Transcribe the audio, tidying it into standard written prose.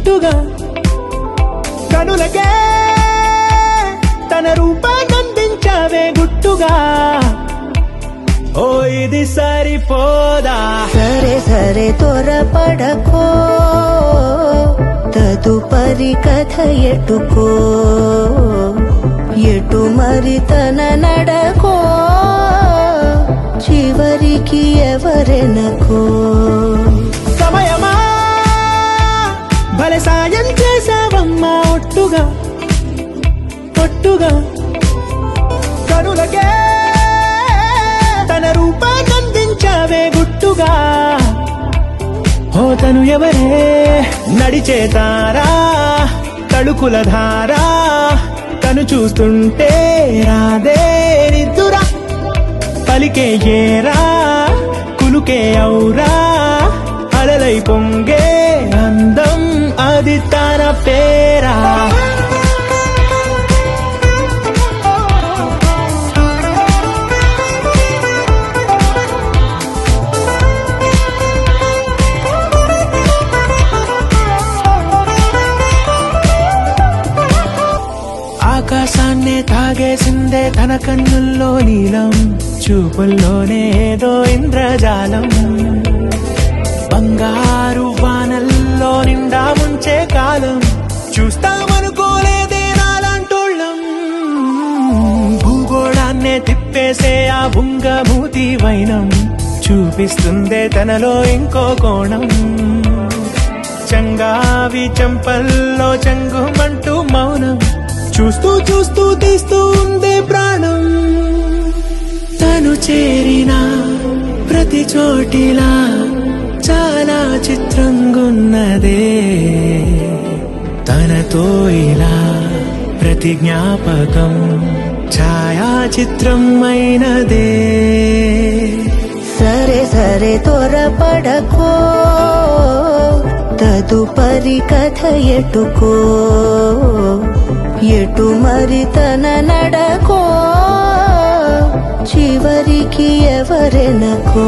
గుట్టుగా కనులకే తన రూపాన్నందించావే గుట్టుగా. ఓ ఇది సరిపోదా? సరే సరే త్వరపడకో, తదుపరి కథ ఎటుకో, ఎటు మరి తన నడకో, చివరికి ఎవరెనకో. సమయమా భలే సాయం చేసావమ్మా ఒట్టుగా ఒట్టుగా కనులకే తన రూపాన్నందించావే గుట్టుగా. ఓ తను ఎవరే నడిచే తారా తడుకుల ధారా, తను చూస్తుంటే రాదే నిద్దురా, పలికే ఏరా కులుకే ఔరా, అలలై పొంగే అందం అది తన పేరా. ఆకాశాన్నే తాగేసిందే తన కన్నుల్లో నీలం, చూపుల్లోనే ఏదో ఇంద్రజాలం, బంగారు వానల్లో నిండా ముంచే కాలం, చూస్తామనుకోలేదే నాలాంటోళ్ళం. భూగోళాన్నే తిప్పేసే ఆ బుంగమూతి వైనం, చూపిస్తుందే తనలో ఇంకో కోణం, చంగావి చంపల్లో చంగుమంటూ మౌనం, చూస్తూ చూస్తూ తీస్తూ ఉందే ప్రాణం. తను చేరిన ప్రతి చోటిలా చాలా చిత్రంగున్నదే, తనతో ఇలా ప్రతి జ్ఞాపకం ఛాయాచిత్రం అయినదే. సరే సరే త్వరపడకో, తదుపరి కథ ఎటుకో, ఎటు మరి తన నడకో, చివరికి ఎవరెనకో.